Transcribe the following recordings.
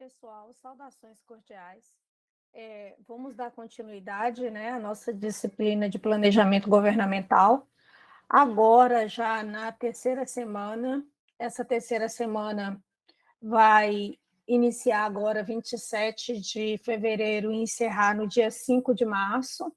pessoal, saudações cordiais. Vamos dar continuidade, né, à nossa disciplina de planejamento governamental. Agora, já na terceira semana, essa terceira semana vai iniciar agora 27 de fevereiro e encerrar no dia 5 de março.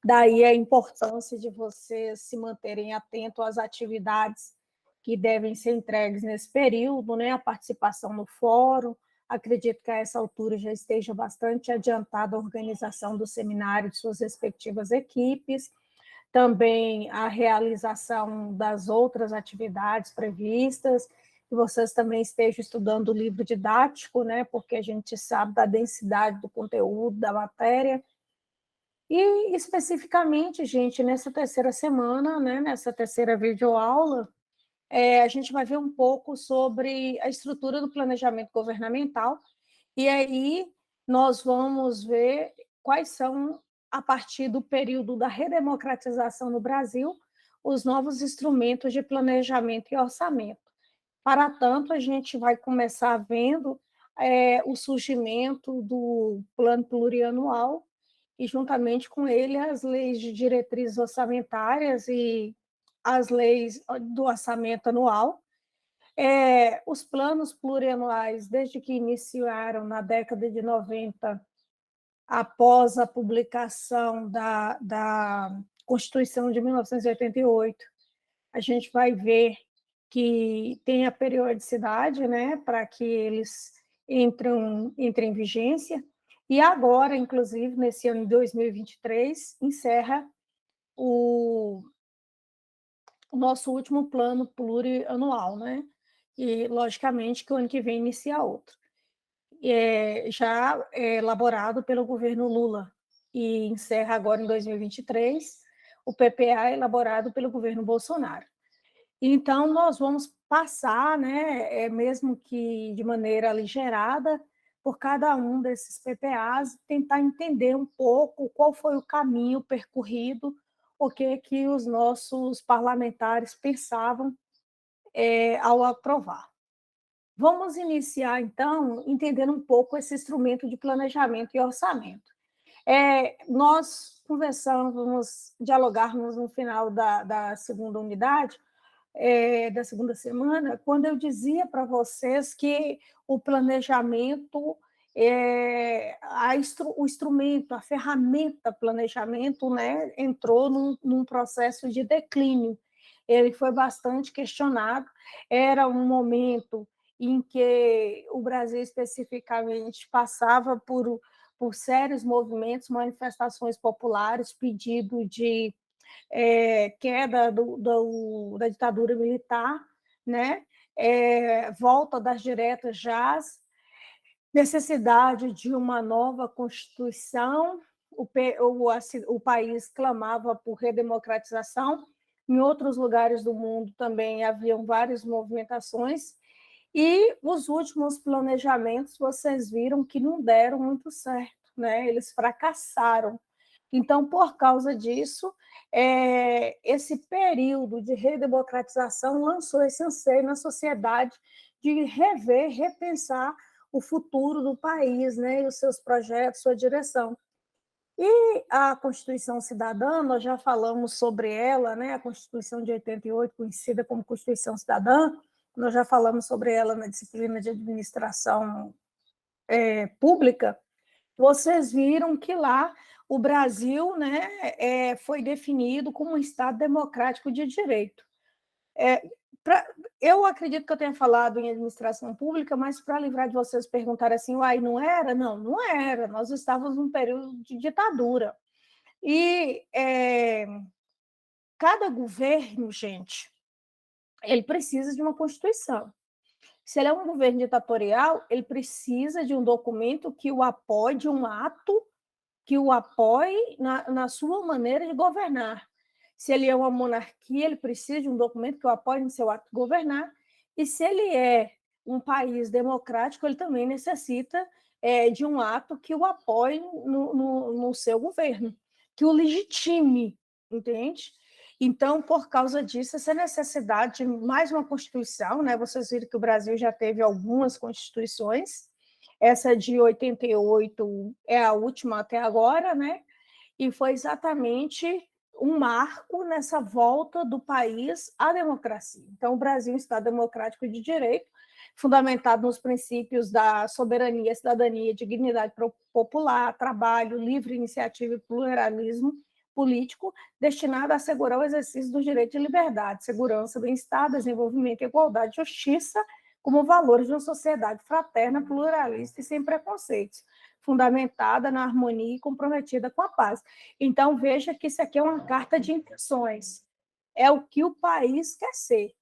Daí a importância de vocês se manterem atentos às atividades que devem ser entregues nesse período, né? A participação no fórum. Acredito que a essa altura já esteja bastante adiantada a organização do seminário de suas respectivas equipes, também a realização das outras atividades previstas, que vocês também estejam estudando o livro didático, né? Porque a gente sabe da densidade do conteúdo da matéria. E especificamente, gente, nessa terceira semana, né, nessa terceira videoaula, a gente vai ver um pouco sobre a estrutura do planejamento governamental, e aí nós vamos ver quais são, a partir do período da redemocratização no Brasil, os novos instrumentos de planejamento e orçamento. Para tanto, a gente vai começar vendo o surgimento do plano plurianual, e juntamente com ele as leis de diretrizes orçamentárias e as leis do orçamento anual. Os planos plurianuais, desde que iniciaram na década de 90, após a publicação da Constituição de 1988, a gente vai ver que tem a periodicidade, né, para que eles entrem em vigência. E agora, inclusive, nesse ano de 2023, encerra o nosso último plano plurianual, né? E, logicamente, que o ano que vem inicia outro. Já elaborado pelo governo Lula e encerra agora em 2023, o PPA elaborado pelo governo Bolsonaro. Então, nós vamos passar, né, mesmo que de maneira aligerada, por cada um desses PPAs, tentar entender um pouco qual foi o caminho percorrido, o que os nossos parlamentares pensavam ao aprovar. Vamos iniciar, então, entendendo um pouco esse instrumento de planejamento e orçamento. Nós conversamos, dialogarmos no final da segunda unidade, da segunda semana, quando eu dizia para vocês que o planejamento, o instrumento, a ferramenta planejamento, né, entrou num processo de declínio. Ele foi bastante questionado, era um momento em que o Brasil especificamente passava por sérios movimentos, manifestações populares, pedido de queda da ditadura militar, né? Volta das diretas já, necessidade de uma nova Constituição, o país clamava por redemocratização, em outros lugares do mundo também haviam várias movimentações, e os últimos planejamentos, vocês viram que não deram muito certo, né? Eles fracassaram. Então, por causa disso, esse período de redemocratização lançou esse anseio na sociedade de rever, repensar o futuro do país, né, e os seus projetos, sua direção. E a Constituição Cidadã, nós já falamos sobre ela, né, a Constituição de 88, conhecida como Constituição Cidadã, nós já falamos sobre ela na disciplina de administração pública. Vocês viram que lá o Brasil, né, foi definido como um Estado democrático de direito. Eu acredito que eu tenha falado em administração pública, mas para livrar de vocês perguntarem assim, uai, não era? Não, não era. Nós estávamos num período de ditadura. E cada governo, gente, ele precisa de uma Constituição. Se ele é um governo ditatorial, ele precisa de um documento que o apoie, de um ato que o apoie na sua maneira de governar. Se ele é uma monarquia, ele precisa de um documento que o apoie no seu ato de governar, e se ele é um país democrático, ele também necessita de um ato que o apoie no seu governo, que o legitime, entende? Então, por causa disso, essa necessidade de mais uma Constituição, né? Vocês viram que o Brasil já teve algumas constituições, essa de 88 é a última até agora, né? E foi exatamente um marco nessa volta do país à democracia. Então, o Brasil é um Estado democrático de direito, fundamentado nos princípios da soberania, cidadania, dignidade popular, trabalho, livre iniciativa e pluralismo político, destinado a assegurar o exercício do direito de liberdade, segurança, bem-estar, desenvolvimento, igualdade, justiça, como valores de uma sociedade fraterna, pluralista e sem preconceitos, fundamentada na harmonia e comprometida com a paz. Então, veja que isso aqui é uma carta de intenções. É o que o país quer ser,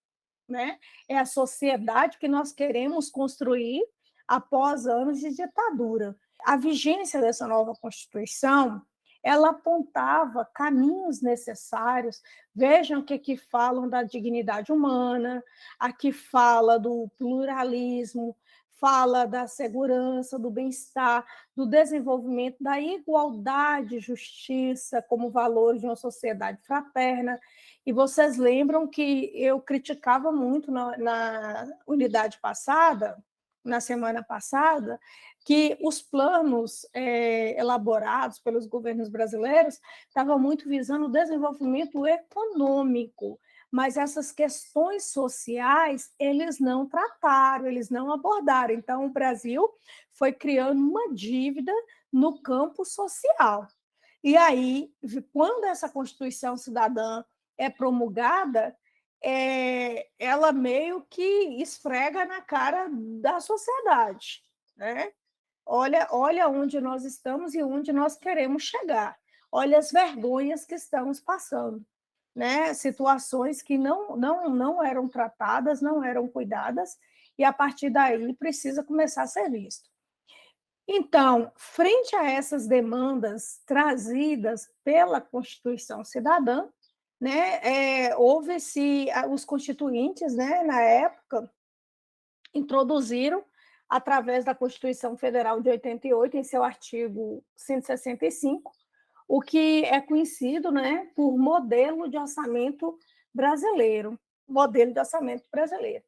né? É a sociedade que nós queremos construir após anos de ditadura. A vigência dessa nova Constituição, ela apontava caminhos necessários. Vejam que aqui falam da dignidade humana, aqui fala do pluralismo, fala da segurança, do bem-estar, do desenvolvimento, da igualdade e justiça como valores de uma sociedade fraterna. E vocês lembram que eu criticava muito na unidade passada, na semana passada, que os planos elaborados pelos governos brasileiros estavam muito visando o desenvolvimento econômico, mas essas questões sociais eles não trataram, eles não abordaram. Então, o Brasil foi criando uma dívida no campo social. E aí, quando essa Constituição Cidadã é promulgada, ela meio que esfrega na cara da sociedade, né? Olha onde nós estamos e onde nós queremos chegar. Olha as vergonhas que estamos passando, né? Situações que não eram tratadas, não eram cuidadas, e a partir daí precisa começar a ser visto. Então, frente a essas demandas trazidas pela Constituição Cidadã, né, houve-se os constituintes, né, na época, introduziram, através da Constituição Federal de 88, em seu artigo 165, o que é conhecido, né, por modelo de orçamento brasileiro, modelo de orçamento brasileiro.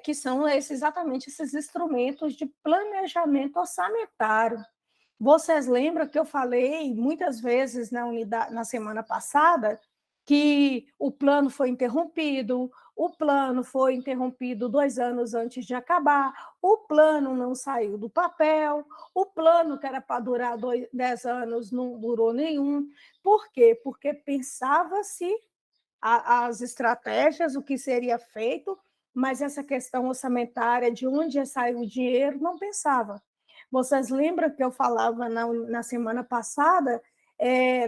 Que são exatamente esses instrumentos de planejamento orçamentário. Vocês lembram que eu falei muitas vezes na semana passada que o plano foi interrompido, 2 anos antes de acabar, o plano não saiu do papel, o plano que era para durar 10 anos não durou nenhum. Por quê? Porque pensava-se as estratégias, o que seria feito, mas essa questão orçamentária, de onde ia sair o dinheiro, não pensava. Vocês lembram que eu falava na semana passada,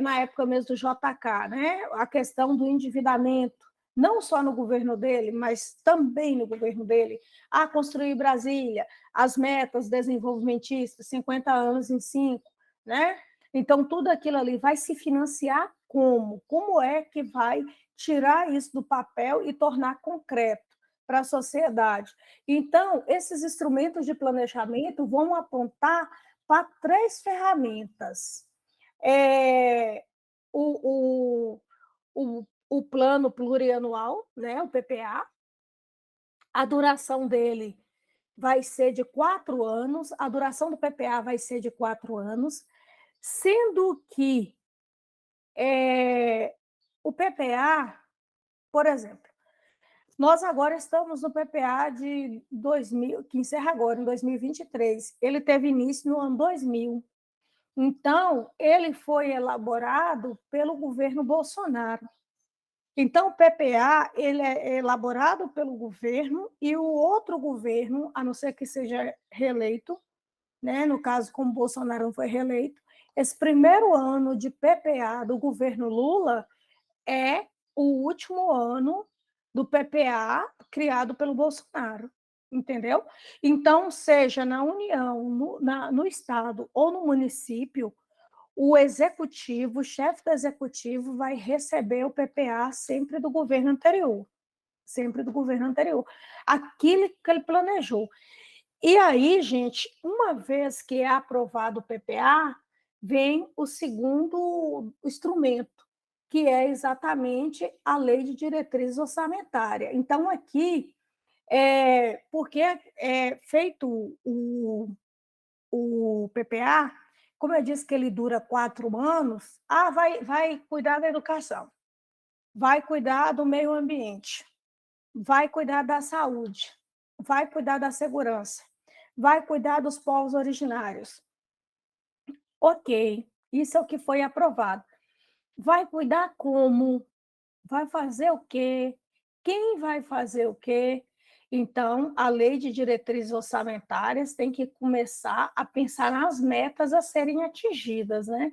na época mesmo do JK, né? A questão do endividamento, não só no governo dele, mas também no governo dele, a construir Brasília, as metas desenvolvimentistas, 50 anos em 5, né? Então, tudo aquilo ali vai se financiar como? Como é que vai tirar isso do papel e tornar concreto para a sociedade? Então, esses instrumentos de planejamento vão apontar para 3 ferramentas. O plano plurianual, né, o PPA, a duração dele vai ser de 4 anos, a duração do PPA vai ser de 4 anos, sendo que o PPA, por exemplo, nós agora estamos no PPA de 2000, que encerra agora, em 2023. Ele teve início no ano 2000. Então, ele foi elaborado pelo governo Bolsonaro. Então, o PPA ele é elaborado pelo governo e o outro governo, a não ser que seja reeleito, né? No caso, como Bolsonaro não foi reeleito, esse primeiro ano de PPA do governo Lula é o último ano do PPA criado pelo Bolsonaro, entendeu? Então, seja na União, no Estado ou no município, o executivo, o chefe do executivo vai receber o PPA sempre do governo anterior, aquilo que ele planejou. E aí, gente, uma vez que é aprovado o PPA, vem o segundo instrumento, que é exatamente a Lei de Diretriz Orçamentária. Então, aqui Porque é feito o PPA, como eu disse que ele dura 4 anos, vai cuidar da educação, vai cuidar do meio ambiente, vai cuidar da saúde, vai cuidar da segurança, vai cuidar dos povos originários. Ok, isso é o que foi aprovado. Vai cuidar como? Vai fazer o quê? Quem vai fazer o quê? Então, a lei de diretrizes orçamentárias tem que começar a pensar nas metas a serem atingidas, né?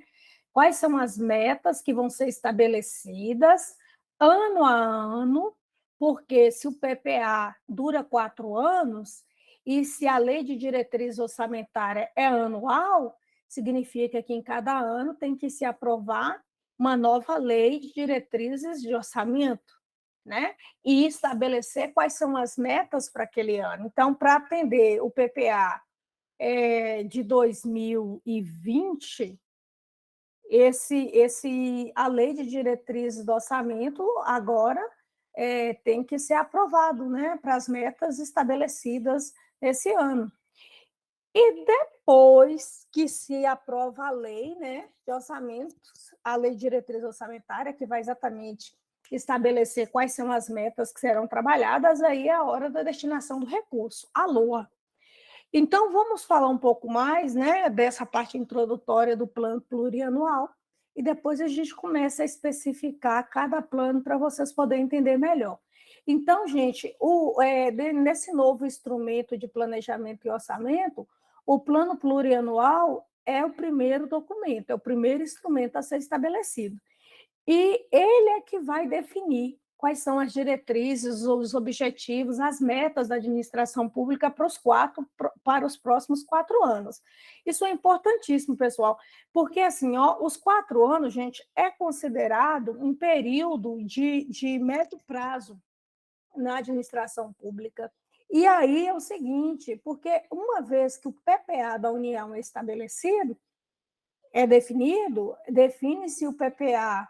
Quais são as metas que vão ser estabelecidas ano a ano, porque se o PPA dura 4 anos, e se a lei de diretriz orçamentária é anual, significa que em cada ano tem que se aprovar uma nova lei de diretrizes de orçamento, né? E estabelecer quais são as metas para aquele ano. Então, para atender o PPA de 2020, a lei de diretrizes do orçamento agora tem que ser aprovado, né, para as metas estabelecidas esse ano. E depois que se aprova a lei, né, de orçamentos, a lei de diretriz orçamentária, que vai exatamente estabelecer quais são as metas que serão trabalhadas, aí é a hora da destinação do recurso, a LOA. Então, vamos falar um pouco mais, né, dessa parte introdutória do plano plurianual, e depois a gente começa a especificar cada plano para vocês poderem entender melhor. Então, gente, nesse novo instrumento de planejamento e orçamento, o plano plurianual é o primeiro documento, é o primeiro instrumento a ser estabelecido. E ele é que vai definir quais são as diretrizes, os objetivos, as metas da administração pública para os próximos 4 anos. Isso é importantíssimo, pessoal, porque assim, os 4 anos, gente, é considerado um período de médio prazo na administração pública. E aí é o seguinte, porque uma vez que o PPA da União é estabelecido, é definido, define-se o PPA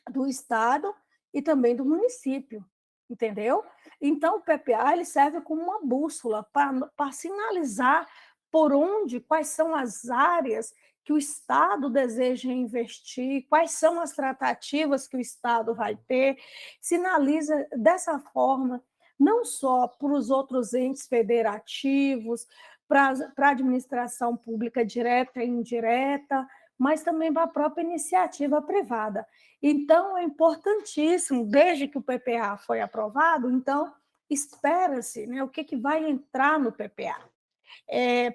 do estado e também do município, entendeu? Então, o PPA ele serve como uma bússola para sinalizar por onde, quais são as áreas que o Estado deseja investir, quais são as tratativas que o Estado vai ter, sinaliza dessa forma, não só para os outros entes federativos, para a administração pública direta e indireta, mas também para a própria iniciativa privada. Então, é importantíssimo, desde que o PPA foi aprovado, então, espera-se, né, o que vai entrar no PPA.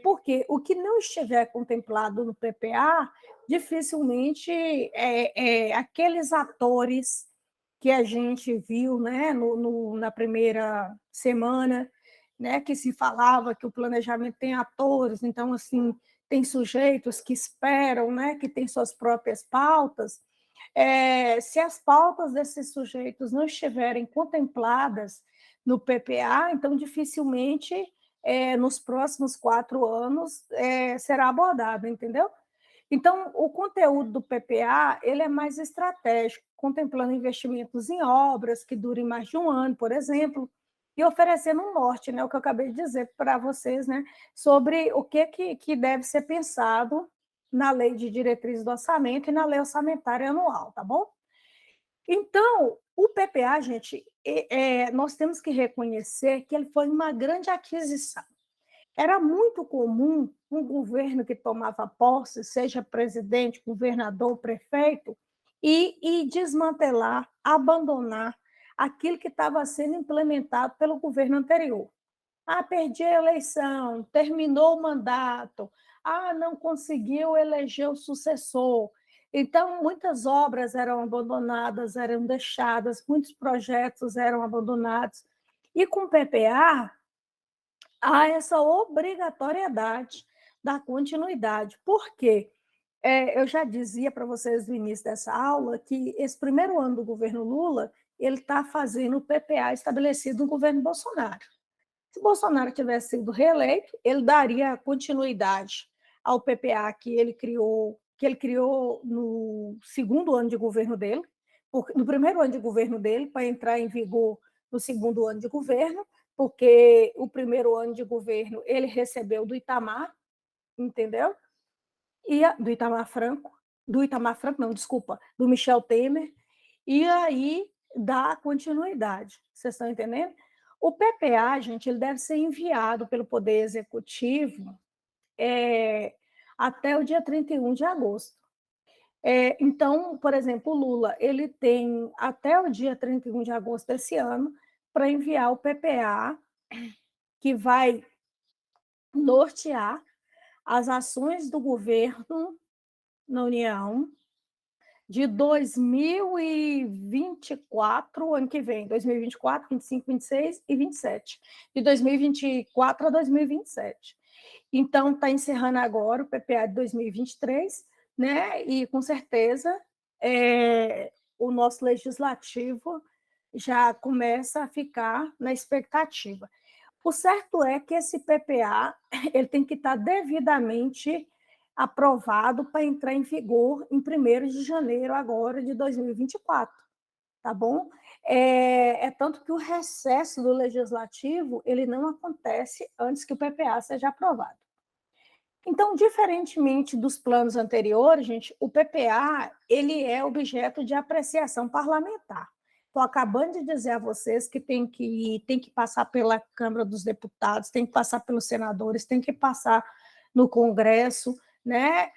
Porque o que não estiver contemplado no PPA, dificilmente aqueles atores que a gente viu, né, na primeira semana, né, que se falava que o planejamento tem atores, então, assim, tem sujeitos que esperam, né, que têm suas próprias pautas. Se as pautas desses sujeitos não estiverem contempladas no PPA, então dificilmente nos próximos 4 anos será abordado, entendeu? Então, o conteúdo do PPA ele é mais estratégico, contemplando investimentos em obras que durem mais de um ano, por exemplo, e oferecendo um norte, né, o que eu acabei de dizer para vocês, né, sobre o que deve ser pensado na lei de diretrizes do orçamento e na lei orçamentária anual, tá bom? Então, o PPA, gente, nós temos que reconhecer que ele foi uma grande aquisição. Era muito comum um governo que tomava posse, seja presidente, governador, prefeito, e desmantelar, abandonar aquilo que estava sendo implementado pelo governo anterior. Perdi a eleição, terminou o mandato, não conseguiu eleger o sucessor. Então, muitas obras eram abandonadas, eram deixadas, muitos projetos eram abandonados. E com o PPA, há essa obrigatoriedade da continuidade. Por quê? Eu já dizia para vocês no início dessa aula que esse primeiro ano do governo Lula, ele está fazendo o PPA estabelecido no governo Bolsonaro. Se Bolsonaro tivesse sido reeleito, ele daria continuidade ao PPA que ele criou no segundo ano de governo dele, no primeiro ano de governo dele, para entrar em vigor no segundo ano de governo, porque o primeiro ano de governo ele recebeu do Itamar, entendeu? Do Itamar Franco, não, desculpa, do Michel Temer, e aí dá continuidade. Vocês estão entendendo? O PPA, gente, ele deve ser enviado pelo Poder Executivo até o dia 31 de agosto. Então, por exemplo, o Lula ele tem até o dia 31 de agosto desse ano para enviar o PPA, que vai nortear as ações do governo na União de 2024, ano que vem, 2024, 25, 26 e 27, de 2024 a 2027. Então, está encerrando agora o PPA de 2023, né? E, com certeza, o nosso legislativo já começa a ficar na expectativa. O certo é que esse PPA ele tem que estar devidamente aprovado para entrar em vigor em 1º de janeiro agora de 2024, tá bom? Tanto que o recesso do legislativo ele não acontece antes que o PPA seja aprovado. Então, diferentemente dos planos anteriores, gente, o PPA ele é objeto de apreciação parlamentar. Estou acabando de dizer a vocês que tem que passar pela Câmara dos Deputados, tem que passar pelos senadores, tem que passar no Congresso, né?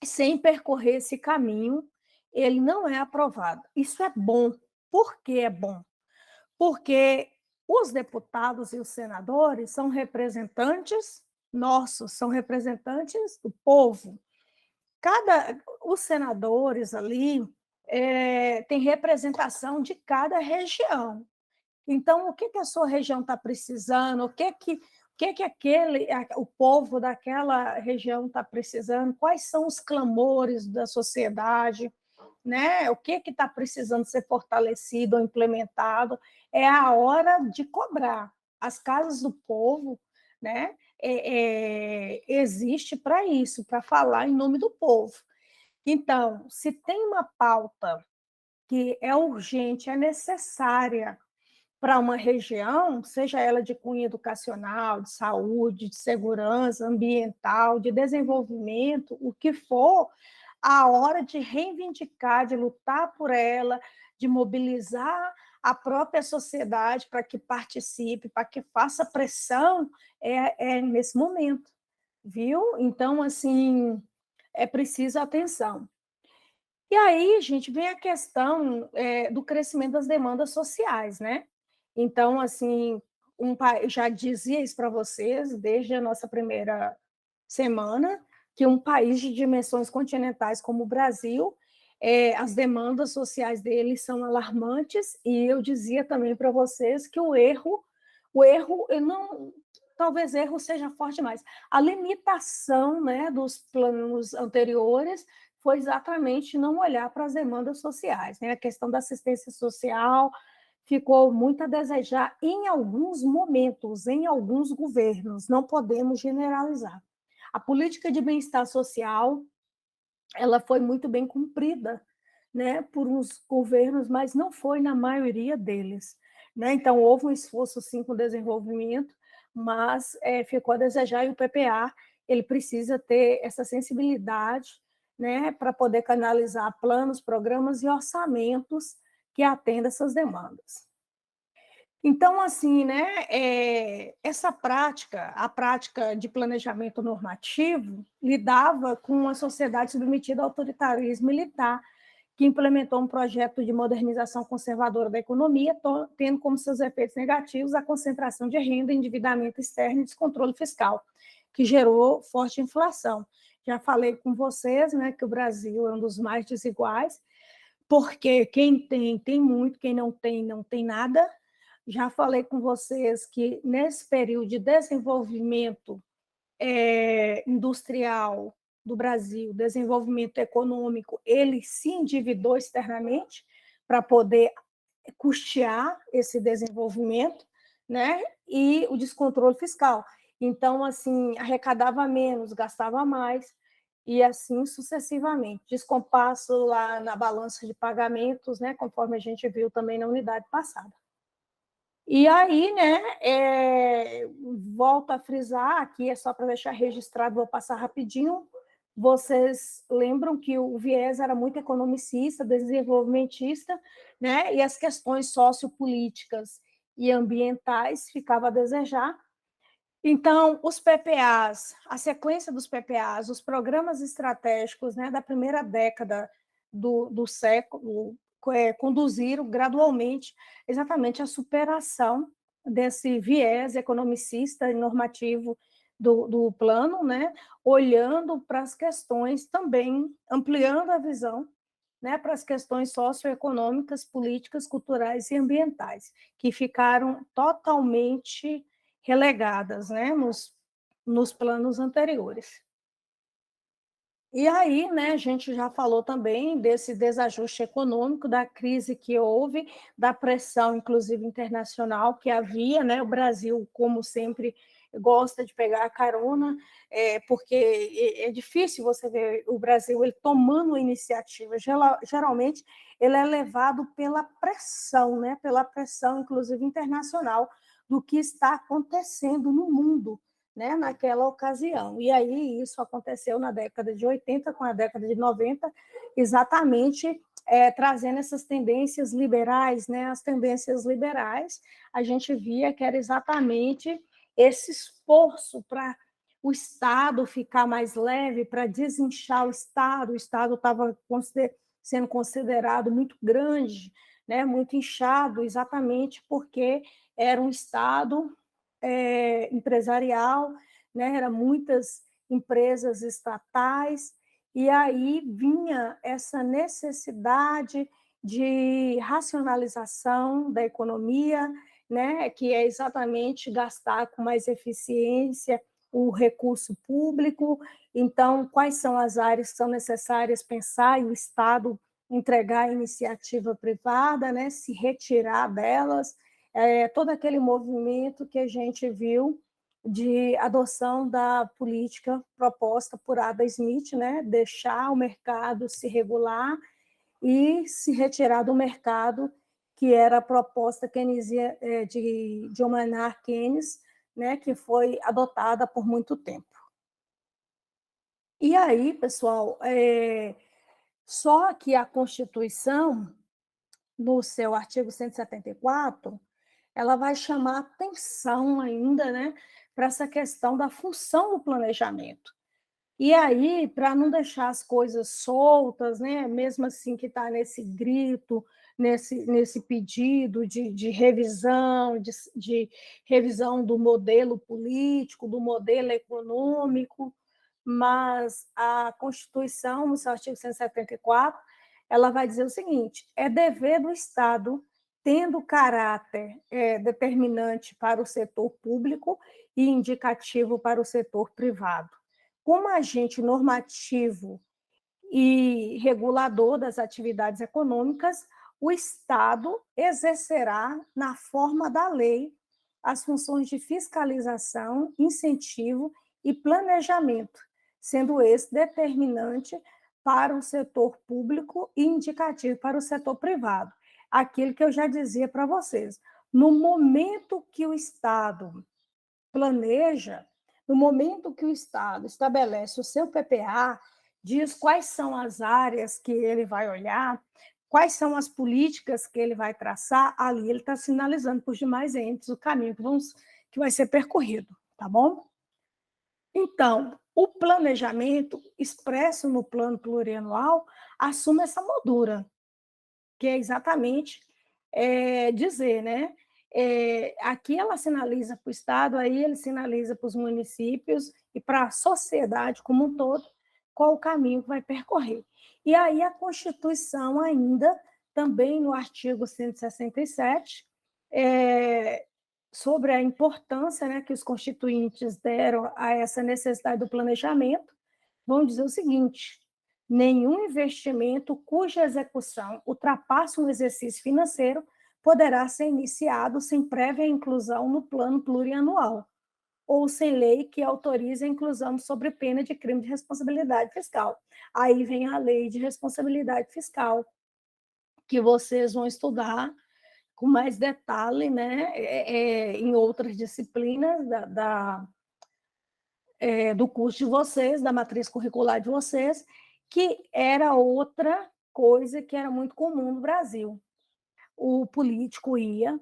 Sem percorrer esse caminho, ele não é aprovado. Isso é bom. Por que é bom? Porque os deputados e os senadores são representantes nossos, são representantes do povo. Os senadores ali têm representação de cada região. Então, o que a sua região está precisando? O povo daquela região está precisando? Quais são os clamores da sociedade? Né? O que está precisando ser fortalecido ou implementado? É a hora de cobrar. As casas do povo, né? Existe para isso, para falar em nome do povo. Então, se tem uma pauta que é urgente, é necessária para uma região, seja ela de cunho educacional, de saúde, de segurança ambiental, de desenvolvimento, o que for, a hora de reivindicar, de lutar por ela, de mobilizar a própria sociedade para que participe, para que faça pressão, é nesse momento, viu? Então, assim, é preciso atenção. E aí, gente, vem a questão do crescimento das demandas sociais, né? Então, assim, já dizia isso para vocês desde a nossa primeira semana, que um país de dimensões continentais como o Brasil, as demandas sociais dele são alarmantes, e eu dizia também para vocês que o erro, eu não, talvez erro seja forte demais, a limitação, né, dos planos anteriores foi exatamente não olhar para as demandas sociais, né? A questão da assistência social ficou muito a desejar em alguns momentos, em alguns governos, não podemos generalizar. A política de bem-estar social, ela foi muito bem cumprida, né, por uns governos, mas não foi na maioria deles, né? Então houve um esforço sim com o desenvolvimento, mas ficou a desejar, e o PPA ele precisa ter essa sensibilidade, né, para poder canalizar planos, programas e orçamentos que atendam essas demandas. Então, assim, né, essa prática, a prática de planejamento normativo, lidava com uma sociedade submetida ao autoritarismo militar, que implementou um projeto de modernização conservadora da economia, tendo como seus efeitos negativos a concentração de renda, endividamento externo e descontrole fiscal, que gerou forte inflação. Já falei com vocês, né, que o Brasil é um dos mais desiguais, porque quem tem, tem muito, quem não tem nada. Já falei com vocês que nesse período de desenvolvimento industrial do Brasil, desenvolvimento econômico, ele se endividou externamente para poder custear esse desenvolvimento, né? E o descontrole fiscal. Então, assim, arrecadava menos, gastava mais, e assim sucessivamente. Descompasso lá na balança de pagamentos, né? Conforme a gente viu também na unidade passada. E aí, né, volto a frisar, aqui é só para deixar registrado, vou passar rapidinho. Vocês lembram que o viés era muito economicista, desenvolvimentista, né, e as questões sociopolíticas e ambientais ficavam a desejar. Então, os PPAs, a sequência dos PPAs, os programas estratégicos, né, da primeira década do século, conduziram gradualmente exatamente à superação desse viés economicista e normativo do plano, né, olhando para as questões também, ampliando a visão, né, para as questões socioeconômicas, políticas, culturais e ambientais, que ficaram totalmente relegadas, né, nos planos anteriores. E aí, né, a gente já falou também desse desajuste econômico, da crise que houve, da pressão, inclusive internacional, que havia, né? O Brasil, como sempre, gosta de pegar a carona, porque é difícil você ver o Brasil ele tomando iniciativa. Geralmente, ele é levado pela pressão, né? Pela pressão, inclusive internacional, do que está acontecendo no mundo, né, naquela ocasião. E aí isso aconteceu na década de 80 com a década de 90, exatamente trazendo essas tendências liberais, né? As tendências liberais, a gente via que era exatamente esse esforço para o Estado ficar mais leve, para desinchar o Estado estava sendo considerado muito grande, né? Muito inchado, exatamente porque era um Estado empresarial, né? Eram muitas empresas estatais, e aí vinha essa necessidade de racionalização da economia, né? Que é exatamente gastar com mais eficiência o recurso público. Então, quais são as áreas que são necessárias pensar e o Estado entregar a iniciativa privada, né? Se retirar delas, todo aquele movimento que a gente viu de adoção da política proposta por Adam Smith, né? Deixar o mercado se regular e se retirar do mercado, que era a proposta de John Maynard Keynes, né? Que foi adotada por muito tempo. E aí, pessoal, só que a Constituição, no seu artigo 174, ela vai chamar atenção ainda, né, para essa questão da função do planejamento. E aí, para não deixar as coisas soltas, né, mesmo assim que está nesse grito, nesse pedido de revisão, de revisão do modelo político, do modelo econômico, mas a Constituição, no seu artigo 174, ela vai dizer o seguinte: é dever do Estado, tendo caráter determinante para o setor público e indicativo para o setor privado, como agente normativo e regulador das atividades econômicas, o Estado exercerá, na forma da lei, as funções de fiscalização, incentivo e planejamento, sendo esse determinante para o setor público e indicativo para o setor privado. Aquilo que eu já dizia para vocês. No momento que o Estado planeja, no momento que o Estado estabelece o seu PPA, diz quais são as áreas que ele vai olhar, quais são as políticas que ele vai traçar, ali ele está sinalizando para os demais entes o caminho que vai ser percorrido, tá bom? Então, o planejamento expresso no plano plurianual assume essa moldura, que é exatamente dizer, né? Aqui ela sinaliza para o Estado, aí ele sinaliza para os municípios e para a sociedade como um todo qual o caminho que vai percorrer. E aí a Constituição ainda, também no artigo 167, sobre a importância, né, que os constituintes deram a essa necessidade do planejamento, vão dizer o seguinte: nenhum investimento cuja execução ultrapasse um exercício financeiro poderá ser iniciado sem prévia inclusão no plano plurianual, ou sem lei que autorize a inclusão sobre pena de crime de responsabilidade fiscal. Aí vem a lei de responsabilidade fiscal, que vocês vão estudar com mais detalhe, né, em outras disciplinas do curso de vocês, da matriz curricular de vocês, que era outra coisa que era muito comum no Brasil. O político ia,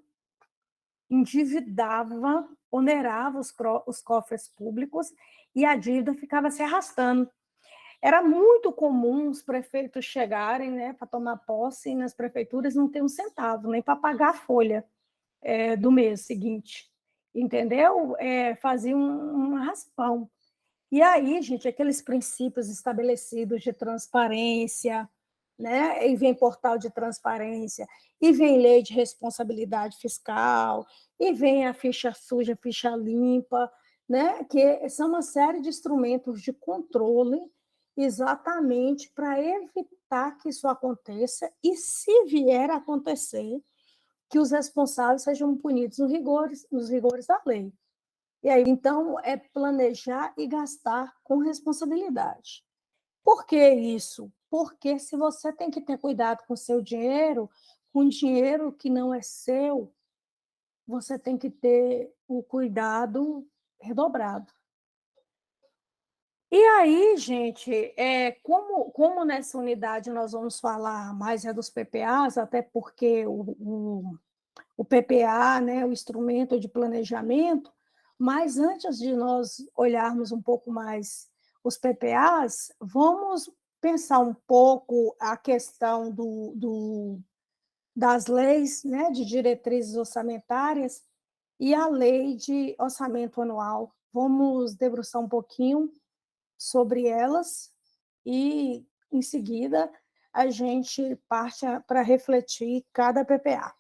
endividava, onerava os cofres públicos e a dívida ficava se arrastando. Era muito comum os prefeitos chegarem, né, para tomar posse, e nas prefeituras não ter um centavo, nem para pagar a folha do mês seguinte, entendeu? Fazia um raspão. E aí, gente, aqueles princípios estabelecidos de transparência, né? E vem portal de transparência, e vem lei de responsabilidade fiscal, e vem a ficha suja, ficha limpa, né? Que são uma série de instrumentos de controle exatamente para evitar que isso aconteça, e se vier a acontecer, que os responsáveis sejam punidos nos rigores da lei. E aí, então, é planejar e gastar com responsabilidade. Por que isso? Porque se você tem que ter cuidado com o seu dinheiro, com dinheiro que não é seu, você tem que ter o cuidado redobrado. E aí, gente, como nessa unidade nós vamos falar mais dos PPAs, até porque o PPA, né, o instrumento de planejamento, mas antes de nós olharmos um pouco mais os PPAs, vamos pensar um pouco a questão das leis, né, de diretrizes orçamentárias e a lei de orçamento anual. Vamos debruçar um pouquinho sobre elas e, em seguida, a gente parte para refletir cada PPA.